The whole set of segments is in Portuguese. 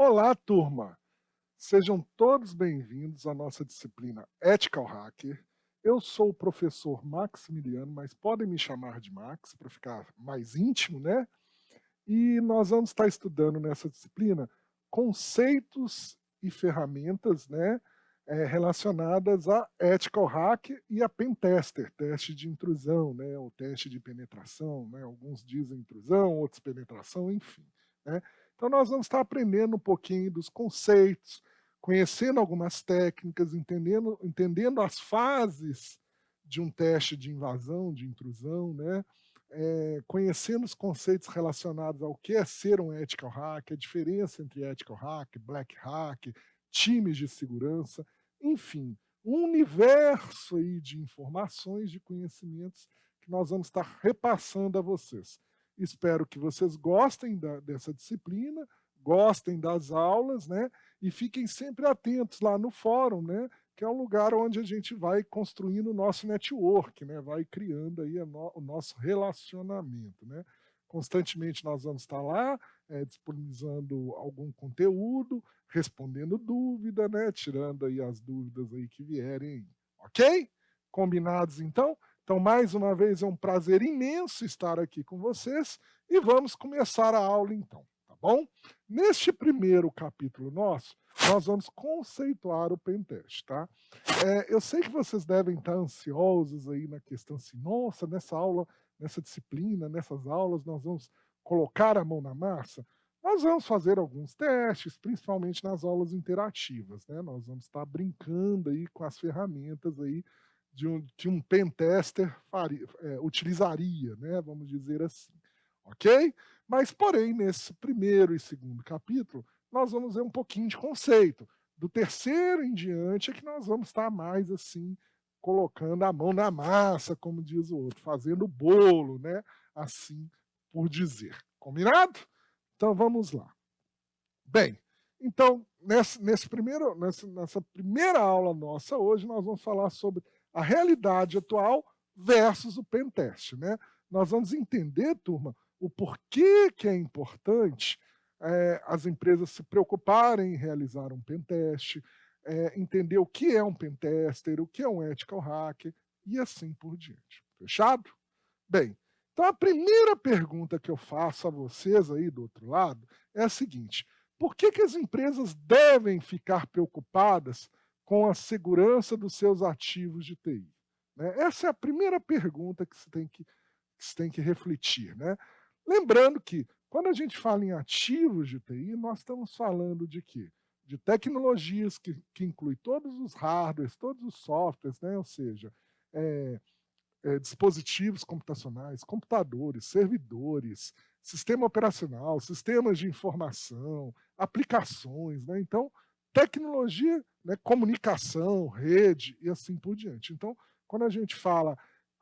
Olá, turma! Sejam todos bem-vindos à nossa disciplina Ethical Hacker. Eu sou o professor Maximiliano, mas podem me chamar de Max para ficar mais íntimo, né? E nós vamos estar estudando nessa disciplina conceitos e ferramentas, né, relacionadas a Ethical Hack e a Pentester, teste de intrusão, né, o teste de penetração, né? Alguns dizem intrusão, outros penetração, enfim, né? Então nós vamos estar aprendendo um pouquinho dos conceitos, conhecendo algumas técnicas, entendendo as fases de um teste de invasão, de intrusão, né? Conhecendo os conceitos relacionados ao que é ser um ethical hack, a diferença entre ethical hack, black hack, times de segurança, enfim, um universo aí de informações, de conhecimentos que nós vamos estar repassando a vocês. Espero que vocês gostem dessa disciplina, gostem das aulas, né? E fiquem sempre atentos lá no fórum, né? Que é um lugar onde a gente vai construindo o nosso network, né? Vai criando aí o nosso relacionamento, né? Constantemente nós vamos estar lá disponibilizando algum conteúdo, respondendo dúvida, né? Tirando aí as dúvidas aí que vierem, ok? Combinados então? Então, mais uma vez, é um prazer imenso estar aqui com vocês e vamos começar a aula então, tá bom? Neste primeiro capítulo nosso, nós vamos conceituar o pentest, tá? Eu sei que vocês devem estar ansiosos aí na questão assim, nossa, nessa aula, nessa disciplina, nessas aulas, nós vamos colocar a mão na massa. Nós vamos fazer alguns testes, principalmente nas aulas interativas, né? Nós vamos estar brincando aí com as ferramentas aí que um pentester utilizaria, né? Vamos dizer assim, ok? Mas, porém, nesse primeiro e segundo capítulo, nós vamos ver um pouquinho de conceito. Do terceiro em diante é que nós vamos estar mais assim, colocando a mão na massa, como diz o outro, fazendo o bolo, né? Assim por dizer. Combinado? Então vamos lá. Bem, então, nessa primeira aula nossa hoje, nós vamos falar sobre a realidade atual versus o pentest, né? Nós vamos entender, turma, o porquê que é importante as empresas se preocuparem em realizar um pentest, entender o que é um pentester, o que é um ethical hacker e assim por diante. Fechado? Bem, então a primeira pergunta que eu faço a vocês aí do outro lado é a seguinte: por que as empresas devem ficar preocupadas com a segurança dos seus ativos de TI? Né? Essa é a primeira pergunta que se tem que refletir. Né? Lembrando que, quando a gente fala em ativos de TI, nós estamos falando de quê? De tecnologias que inclui todos os hardwares, todos os softwares, né? Ou seja, é, dispositivos computacionais, computadores, servidores, sistema operacional, sistemas de informação, aplicações, né? Então, tecnologia, né, comunicação, rede e assim por diante. Então, quando a gente fala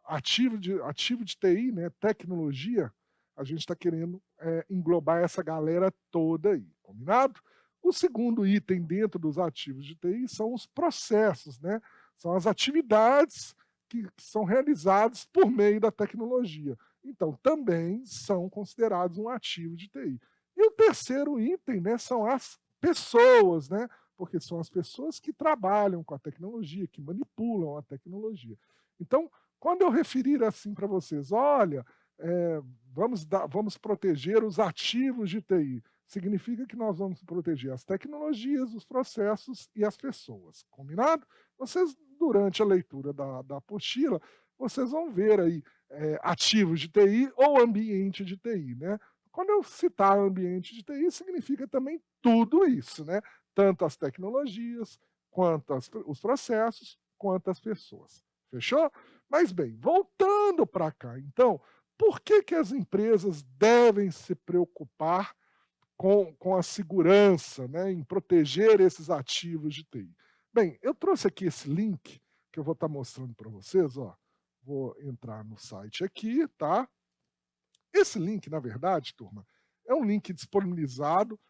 ativo de TI, né, tecnologia, a gente está querendo englobar essa galera toda aí, combinado? O segundo item dentro dos ativos de TI são os processos, né? São as atividades que são realizados por meio da tecnologia. Então, também são considerados um ativo de TI. E o terceiro item, né, são as pessoas, né? Porque são as pessoas que trabalham com a tecnologia, que manipulam a tecnologia. Então, quando eu referir assim para vocês, olha, vamos proteger os ativos de TI, significa que nós vamos proteger as tecnologias, os processos e as pessoas. Combinado? Vocês, durante a leitura da apostila, vocês vão ver aí ativos de TI ou ambiente de TI, né? Quando eu citar ambiente de TI, significa também tudo isso, né? Tanto as tecnologias, quanto os processos, quanto as pessoas. Fechou? Mas bem, voltando para cá, então, por que as empresas devem se preocupar com a segurança, né, em proteger esses ativos de TI? Bem, eu trouxe aqui esse link que eu vou estar mostrando para vocês, ó. Vou entrar no site aqui, tá? Esse link, na verdade, turma, é um link disponibilizado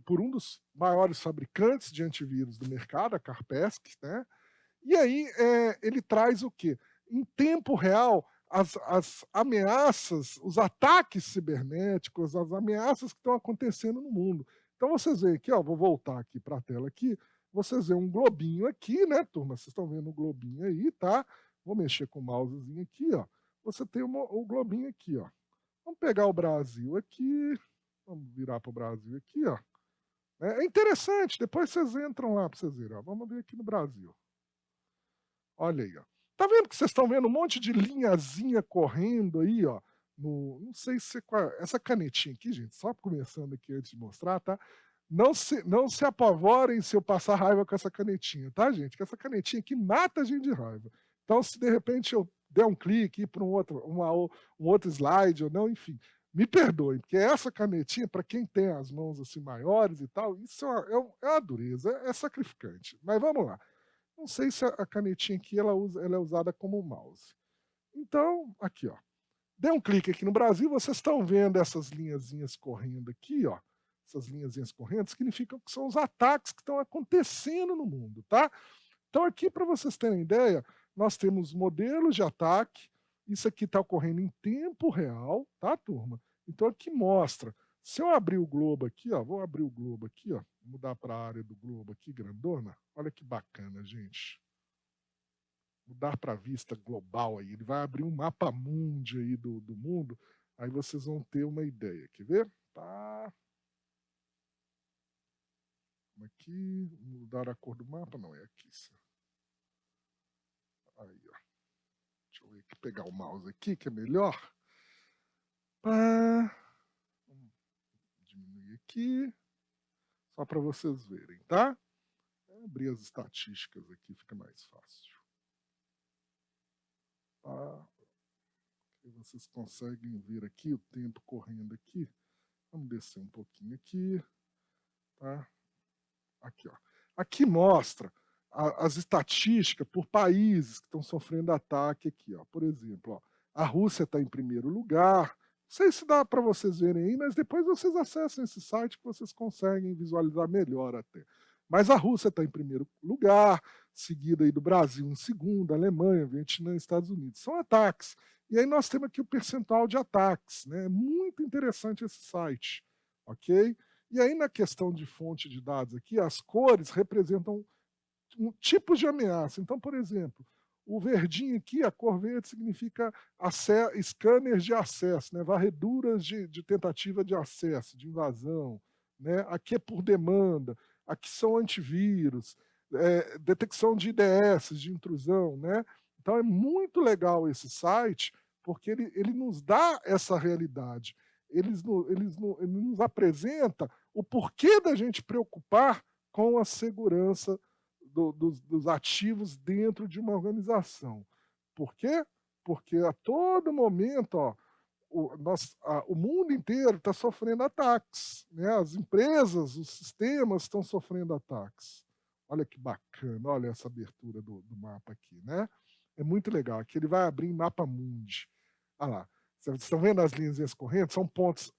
por um dos maiores fabricantes de antivírus do mercado, a Kaspersky, né? E aí ele traz o quê? Em tempo real, as ameaças, os ataques cibernéticos, as ameaças que estão acontecendo no mundo. Então vocês veem aqui, ó, vou voltar aqui para a tela aqui, vocês veem um globinho aqui, né, turma? Vocês estão vendo o globinho aí, tá? Vou mexer com o mousezinho aqui, ó. Você tem o globinho aqui, ó. Vamos pegar o Brasil aqui, vamos virar para o Brasil aqui, ó. É interessante, depois vocês entram lá para vocês verem, ó. Vamos ver aqui no Brasil. Olha aí, ó. Tá vendo que vocês estão vendo um monte de linhazinha correndo aí, ó? Não sei se essa canetinha aqui, gente, só começando aqui antes de mostrar, tá? Não se apavorem se eu passar raiva com essa canetinha, tá, gente? Que essa canetinha aqui mata a gente de raiva. Então, se de repente eu der um clique, ir para um outro slide ou não, enfim, me perdoem, porque essa canetinha, para quem tem as mãos assim maiores e tal, isso é uma dureza, é sacrificante. Mas vamos lá. Não sei se a canetinha aqui ela é usada como mouse. Então, aqui, ó. Dê um clique aqui no Brasil, vocês estão vendo essas linhazinhas correndo aqui, ó. Essas linhazinhas correndo significam que são os ataques que estão acontecendo no mundo, tá? Então, aqui, para vocês terem ideia, nós temos modelos de ataque. Isso aqui está ocorrendo em tempo real, tá, turma? Então, aqui mostra. Se eu abrir o globo aqui, ó, vou abrir o globo aqui, ó, mudar para a área do globo aqui, grandona. Olha que bacana, gente. Mudar para a vista global aí. Ele vai abrir um mapa mundi aí do mundo. Aí vocês vão ter uma ideia. Quer ver? Tá. Aqui, mudar a cor do mapa? Não, é aqui. Aí, ó. Deixa eu ver aqui, pegar o mouse aqui, que é melhor. Vamos diminuir aqui. Só para vocês verem, tá? Vou abrir as estatísticas aqui, fica mais fácil. Tá? E vocês conseguem ver aqui o tempo correndo aqui. Vamos descer um pouquinho aqui. Tá? Aqui, ó. Aqui mostra as estatísticas por países que estão sofrendo ataque aqui, ó. Por exemplo, ó, a Rússia está em primeiro lugar. Não sei se dá para vocês verem aí, mas depois vocês acessam esse site que vocês conseguem visualizar melhor até. Mas a Rússia está em primeiro lugar, seguida aí do Brasil em segundo, Alemanha, Vietnã, Estados Unidos. São ataques. E aí nós temos aqui o percentual de ataques, né? É muito interessante esse site, ok? E aí na questão de fonte de dados aqui, as cores representam tipos de ameaça. Então, por exemplo, o verdinho aqui, a cor verde significa scanners de acesso, né? Varreduras de tentativa de acesso, de invasão. Né? Aqui é por demanda, aqui são antivírus, detecção de IDS, de intrusão. Né? Então é muito legal esse site, porque ele nos dá essa realidade. Ele nos apresenta o porquê da gente preocupar com a segurança dos ativos dentro de uma organização. Por quê? Porque a todo momento, ó, o mundo inteiro está sofrendo ataques. Né? As empresas, os sistemas estão sofrendo ataques. Olha que bacana, olha essa abertura do mapa aqui. Né? É muito legal. Aqui ele vai abrir em mapa mundi. Olha lá. Vocês estão vendo as linhas correntes? São pontos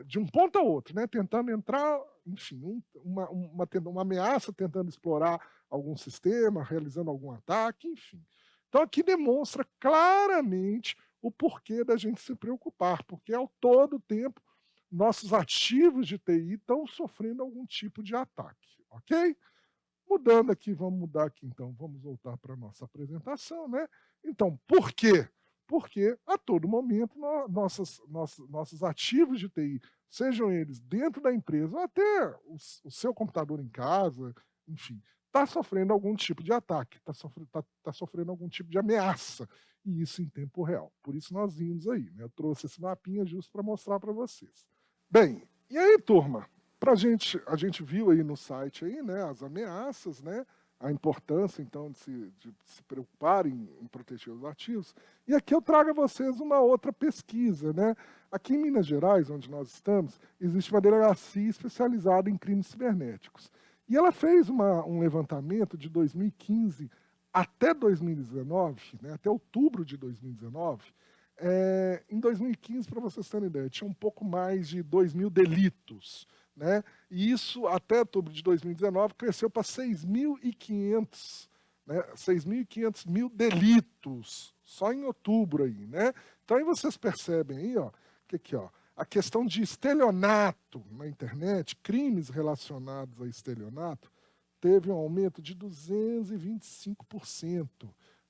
de um ponto a outro, né? Tentando entrar, enfim, uma ameaça tentando explorar algum sistema, realizando algum ataque, enfim. Então aqui demonstra claramente o porquê da gente se preocupar, porque ao todo tempo nossos ativos de TI estão sofrendo algum tipo de ataque, ok? Mudando aqui, vamos mudar aqui então, vamos voltar para a nossa apresentação, né? Então, por quê? Porque a todo momento nossos ativos de TI, sejam eles dentro da empresa ou até o seu computador em casa, enfim, está sofrendo algum tipo de ataque, está sofrendo algum tipo de ameaça, e isso em tempo real. Por isso nós vimos aí, né? Eu trouxe esse mapinha justo para mostrar para vocês. Bem, e aí, turma? A gente viu aí no site aí, né, as ameaças, né, a importância, então, de se preocupar em proteger os ativos. E aqui eu trago a vocês uma outra pesquisa. Né? Aqui em Minas Gerais, onde nós estamos, existe uma delegacia especializada em crimes cibernéticos. E ela fez um levantamento de 2015 até 2019, né, até outubro de 2019. Em 2015, para vocês terem ideia, tinha um pouco mais de 2.000 delitos. Né? E isso, até outubro de 2019, cresceu para 6.500, né? 6.500 delitos, só em outubro aí. Né? Então aí vocês percebem aí, ó, que aqui, ó, a questão de estelionato na internet, crimes relacionados a estelionato, teve um aumento de 225%,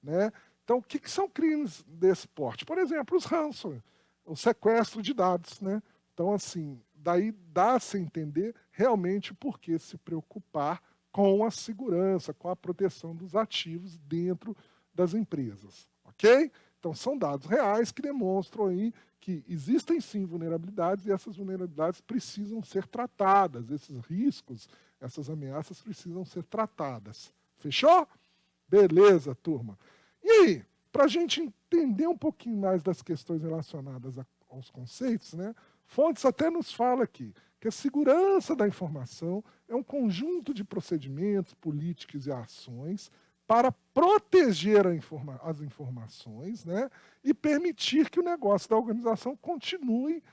né? Então, o que são crimes desse porte? Por exemplo, os ransomware, o sequestro de dados, né? Então, assim, daí dá-se a entender realmente o porquê se preocupar com a segurança, com a proteção dos ativos dentro das empresas, ok? Então, são dados reais que demonstram aí que existem sim vulnerabilidades e essas vulnerabilidades precisam ser tratadas, esses riscos, essas ameaças precisam ser tratadas. Fechou? Beleza, turma. E aí, para a gente entender um pouquinho mais das questões relacionadas aos conceitos, né, Fontes até nos fala aqui que a segurança da informação é um conjunto de procedimentos, políticas e ações para proteger as informações, né, e permitir que o negócio da organização continue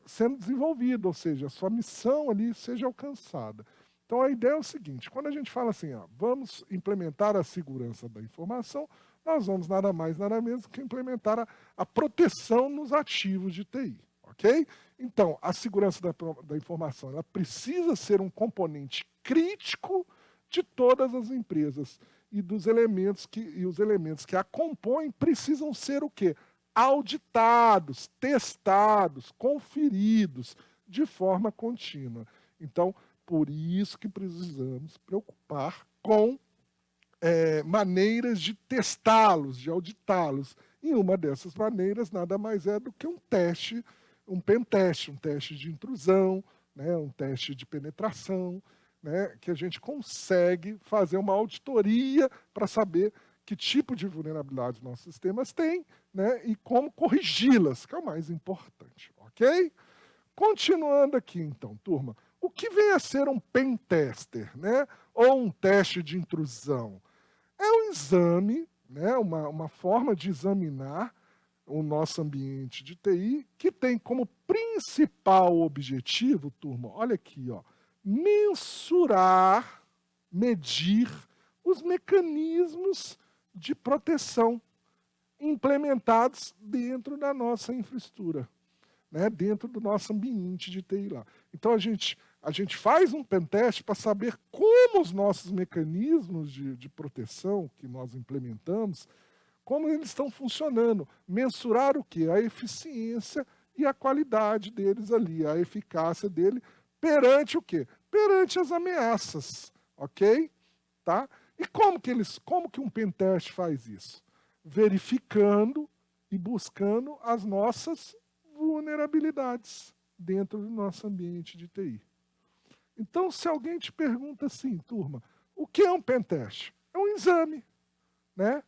sendo desenvolvido, ou seja, a sua missão ali seja alcançada. Então a ideia é o seguinte, quando a gente fala assim, ó, vamos implementar a segurança da informação, nós vamos nada mais, nada menos que implementar a proteção nos ativos de TI, ok? Então, a segurança da informação, ela precisa ser um componente crítico de todas as empresas e os elementos que a compõem precisam ser o quê? Auditados, testados, conferidos de forma contínua. Então, por isso que precisamos preocupar com maneiras de testá-los, de auditá-los. E uma dessas maneiras nada mais é do que um teste, um pentest, um teste de intrusão, né, um teste de penetração, né, que a gente consegue fazer uma auditoria para saber que tipo de vulnerabilidade nossos sistemas têm, né, e como corrigi-las, que é o mais importante, ok? Continuando aqui então, turma, o que vem a ser um pentester, né, ou um teste de intrusão? É um exame, né, uma forma de examinar o nosso ambiente de TI que tem como principal objetivo, turma, olha aqui, ó, mensurar, medir os mecanismos de proteção implementados dentro da nossa infraestrutura, né, dentro do nosso ambiente de TI lá. Então a gente faz um pentest para saber como os nossos mecanismos de proteção que nós implementamos, como eles estão funcionando, mensurar o quê? A eficiência e a qualidade deles ali, a eficácia dele perante o quê? Perante as ameaças, ok? Tá? E como que um pentest faz isso? Verificando e buscando as nossas vulnerabilidades dentro do nosso ambiente de TI. Então, se alguém te pergunta assim, turma, o que é um pentest? É um exame, né?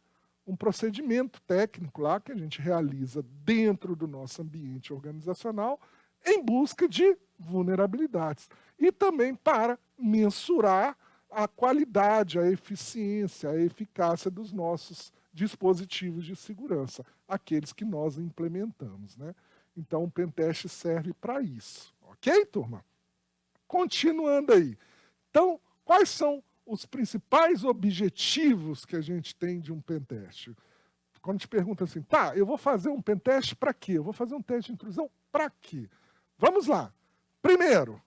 Um procedimento técnico lá que a gente realiza dentro do nosso ambiente organizacional em busca de vulnerabilidades. E também para mensurar a qualidade, a eficiência, a eficácia dos nossos dispositivos de segurança, aqueles que nós implementamos, né? Então, o pentest serve para isso. Ok, turma? Continuando aí. Então, quais são os principais objetivos que a gente tem de um pentest? Quando te pergunta assim, tá, eu vou fazer um pentest para quê? Eu vou fazer um teste de intrusão para quê? Vamos lá. Primeiro,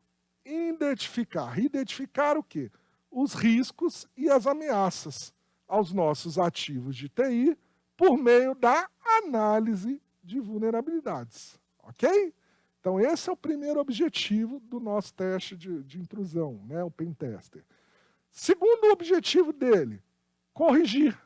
identificar. Identificar o quê? Os riscos e as ameaças aos nossos ativos de TI por meio da análise de vulnerabilidades. Ok? Então, esse é o primeiro objetivo do nosso teste de intrusão, né, o pentester. Segundo objetivo dele, corrigir,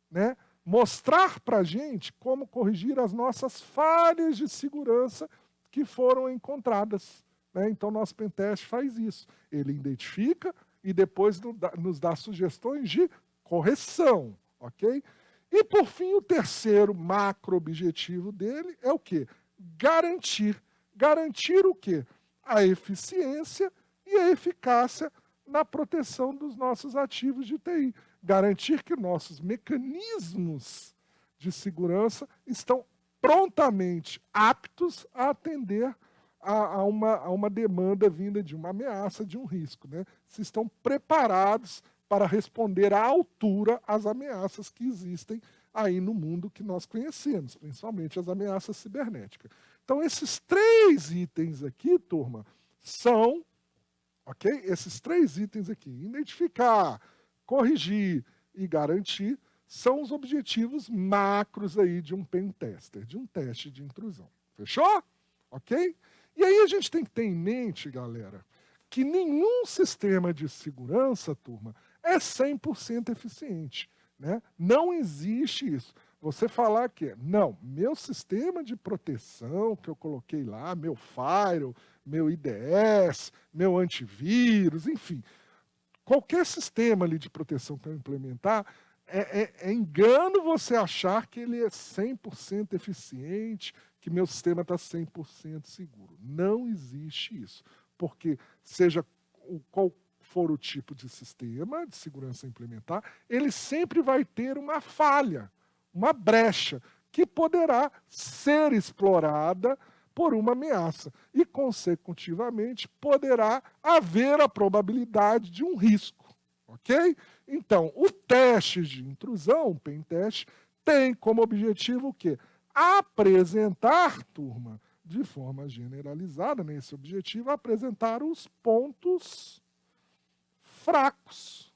né? Mostrar para a gente como corrigir as nossas falhas de segurança que foram encontradas, né? Então, nosso pentest faz isso. Ele identifica e depois nos dá sugestões de correção, ok? E, por fim, o terceiro macro objetivo dele é o quê? Garantir. Garantir o quê? A eficiência e a eficácia na proteção dos nossos ativos de TI. Garantir que nossos mecanismos de segurança estão prontamente aptos a atender a uma demanda vinda de uma ameaça, de um risco, né? Se estão preparados para responder à altura às ameaças que existem aí no mundo que nós conhecemos, principalmente as ameaças cibernéticas. Então, esses 3 itens aqui, turma, são, ok? Esses 3 itens aqui, identificar, corrigir e garantir, são os objetivos macros aí de um pen tester, de um teste de intrusão. Fechou? Ok? E aí a gente tem que ter em mente, galera, que nenhum sistema de segurança, turma, é 100% eficiente. Né? Não existe isso. Você falar que, não, meu sistema de proteção que eu coloquei lá, meu firewall, meu IDS, meu antivírus, enfim, qualquer sistema ali de proteção que eu implementar, é engano você achar que ele é 100% eficiente, que meu sistema está 100% seguro. Não existe isso, porque seja qual for o tipo de sistema de segurança a implementar, ele sempre vai ter uma falha, uma brecha, que poderá ser explorada por uma ameaça e, consecutivamente, poderá haver a probabilidade de um risco, ok? Então, o teste de intrusão, o pen test, tem como objetivo o quê? Apresentar, turma, de forma generalizada, nesse objetivo, apresentar os pontos fracos,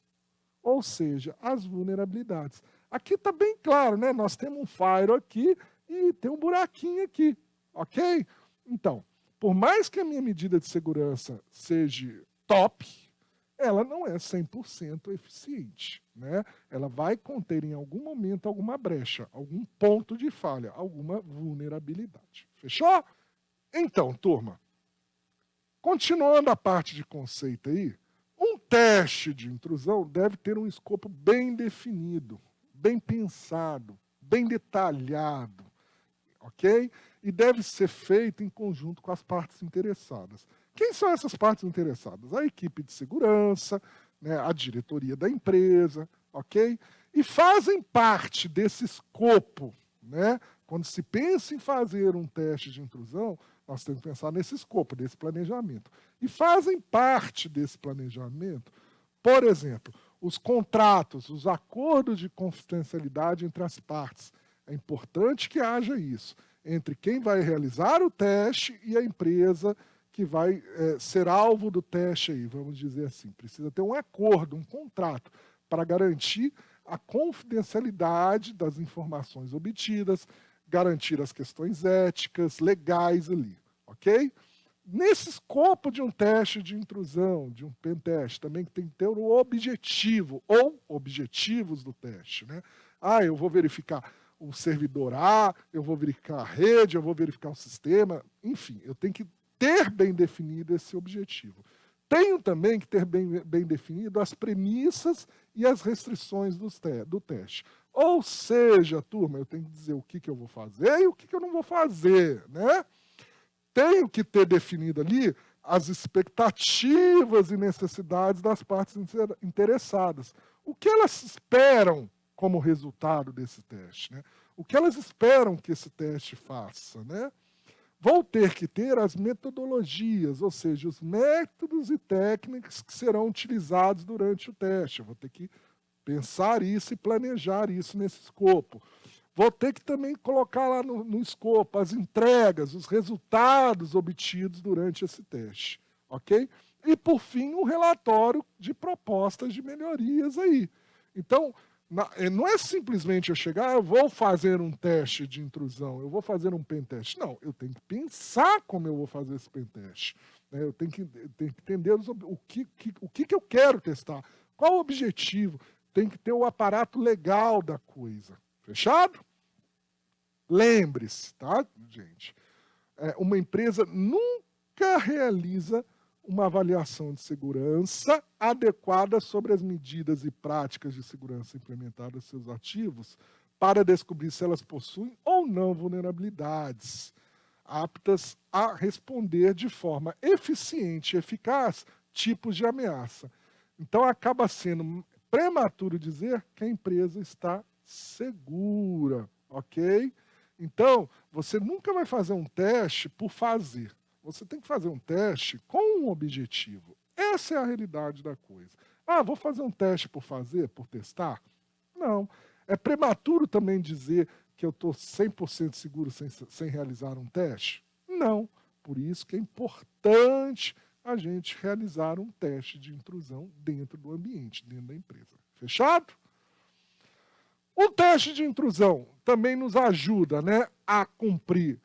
ou seja, as vulnerabilidades. Aqui está bem claro, né? Nós temos um firewall aqui e tem um buraquinho aqui, ok? Então, por mais que a minha medida de segurança seja top, ela não é 100% eficiente, né? Ela vai conter em algum momento alguma brecha, algum ponto de falha, alguma vulnerabilidade. Fechou? Então, turma, continuando a parte de conceito aí, um teste de intrusão deve ter um escopo bem definido, bem pensado, bem detalhado, ok? E deve ser feito em conjunto com as partes interessadas. Quem são essas partes interessadas? A equipe de segurança, né, a diretoria da empresa, ok? E fazem parte desse escopo, né? Quando se pensa em fazer um teste de intrusão, nós temos que pensar nesse escopo, desse planejamento. E fazem parte desse planejamento, por exemplo, os contratos, os acordos de confidencialidade entre as partes. É importante que haja isso, entre quem vai realizar o teste e a empresa que vai ser alvo do teste aí, vamos dizer assim. Precisa ter um acordo, um contrato, para garantir a confidencialidade das informações obtidas, garantir as questões éticas, legais ali, ok? Nesse escopo de um teste de intrusão, de um pen teste, também tem que ter o objetivo, ou objetivos do teste, né? Ah, eu vou verificar o servidor A, eu vou verificar a rede, eu vou verificar o sistema, enfim, eu tenho que ter bem definido esse objetivo. Tenho também que ter bem definido as premissas e as restrições do teste. Ou seja, turma, eu tenho que dizer o que eu vou fazer e o que eu não vou fazer, né? Tenho que ter definido ali as expectativas e necessidades das partes interessadas. O que elas esperam como resultado desse teste, né? O que elas esperam que esse teste faça, né? Vou ter que ter as metodologias, ou seja, os métodos e técnicas que serão utilizados durante o teste. Eu vou ter que pensar isso e planejar isso nesse escopo. Vou ter que também colocar lá no escopo as entregas, os resultados obtidos durante esse teste, ok? E, por fim, um relatório de propostas de melhorias aí. Então, não é simplesmente eu chegar, eu vou fazer um teste de intrusão, eu vou fazer um pen teste. Não, eu tenho que pensar como eu vou fazer esse pen teste. Né? Eu tenho que entender o que eu quero testar, qual o objetivo. Tem que ter o aparato legal da coisa. Fechado? Lembre-se, tá, gente? Uma empresa nunca realiza uma avaliação de segurança adequada sobre as medidas e práticas de segurança implementadas em seus ativos para descobrir se elas possuem ou não vulnerabilidades aptas a responder de forma eficiente e eficaz tipos de ameaça. Então, acaba sendo prematuro dizer que a empresa está segura, ok? Então, você nunca vai fazer um teste por fazer. Você tem que fazer um teste com um objetivo. Essa é a realidade da coisa. Ah, vou fazer um teste por fazer, por testar? Não. É prematuro também dizer que eu estou 100% seguro sem realizar um teste? Não. Por isso que é importante a gente realizar um teste de intrusão dentro do ambiente, dentro da empresa. Fechado? O teste de intrusão também nos ajuda, né, a cumprir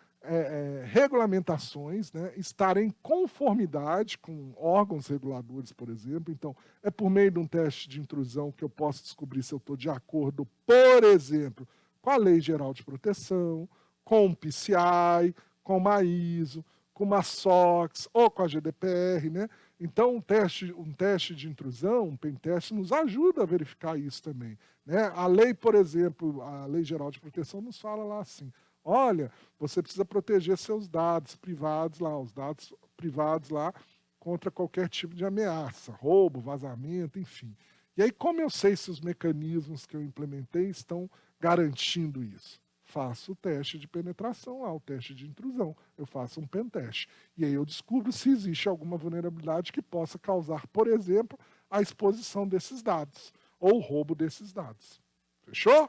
regulamentações, né, estar em conformidade com órgãos reguladores, por exemplo. Então, é por meio de um teste de intrusão que eu posso descobrir se eu estou de acordo, por exemplo, com a Lei Geral de Proteção, com o PCI, com uma ISO, com uma SOX ou com a GDPR, né? Então, um teste de intrusão, um pentest, nos ajuda a verificar isso também, né? A lei, por exemplo, a Lei Geral de Proteção nos fala lá assim, olha, você precisa proteger seus dados privados lá, os dados privados lá, contra qualquer tipo de ameaça, roubo, vazamento, enfim. E aí, como eu sei se os mecanismos que eu implementei estão garantindo isso? Faço o teste de penetração lá, o teste de intrusão. Eu faço um pentest. E aí eu descubro se existe alguma vulnerabilidade que possa causar, por exemplo, a exposição desses dados ou o roubo desses dados. Fechou?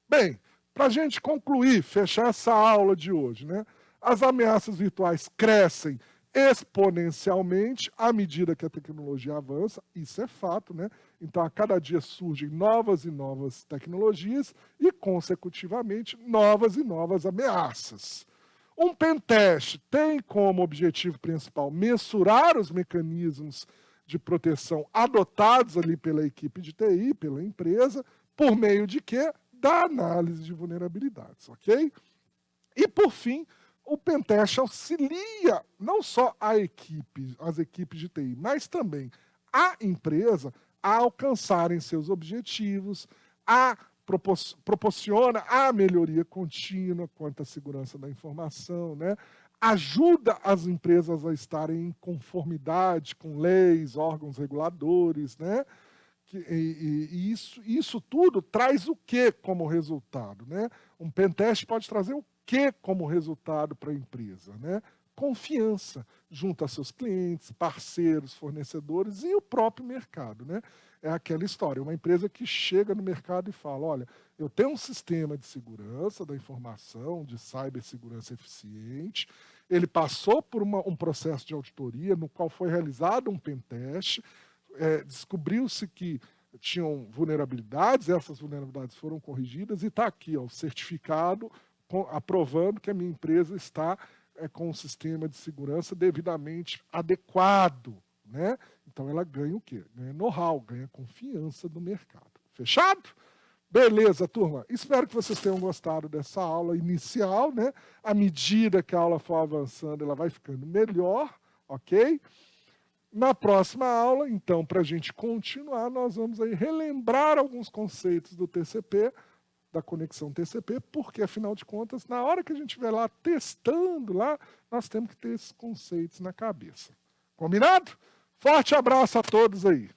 Bem, para a gente concluir, fechar essa aula de hoje, né? As ameaças virtuais crescem exponencialmente à medida que a tecnologia avança, isso é fato, né? Então, a cada dia surgem novas e novas tecnologias e, consecutivamente, novas e novas ameaças. Um pentest tem como objetivo principal mensurar os mecanismos de proteção adotados ali pela equipe de TI, pela empresa, por meio de quê? Da análise de vulnerabilidades, ok? E, por fim, o pentest auxilia não só as equipes de TI, mas também a empresa a alcançarem seus objetivos, proporciona a melhoria contínua quanto à segurança da informação, né? Ajuda as empresas a estarem em conformidade com leis, órgãos reguladores, né? E isso tudo traz o que como resultado, né? Um pentest pode trazer o que como resultado para a empresa, né? Confiança junto a seus clientes, parceiros, fornecedores e o próprio mercado, né? É aquela história, uma empresa que chega no mercado e fala, olha, eu tenho um sistema de segurança da informação, de cibersegurança eficiente, ele passou por um processo de auditoria no qual foi realizado um pentest, descobriu-se que tinham vulnerabilidades, essas vulnerabilidades foram corrigidas e está aqui, ó, o certificado aprovando que a minha empresa está com um sistema de segurança devidamente adequado, né? Então ela ganha o quê? Ganha know-how, ganha confiança do mercado. Fechado? Beleza, turma. Espero que vocês tenham gostado dessa aula inicial, né? À medida que a aula for avançando, ela vai ficando melhor, ok? Na próxima aula, então, para a gente continuar, nós vamos aí relembrar alguns conceitos do TCP, da conexão TCP, porque, afinal de contas, na hora que a gente estiver lá testando, lá, nós temos que ter esses conceitos na cabeça. Combinado? Forte abraço a todos aí.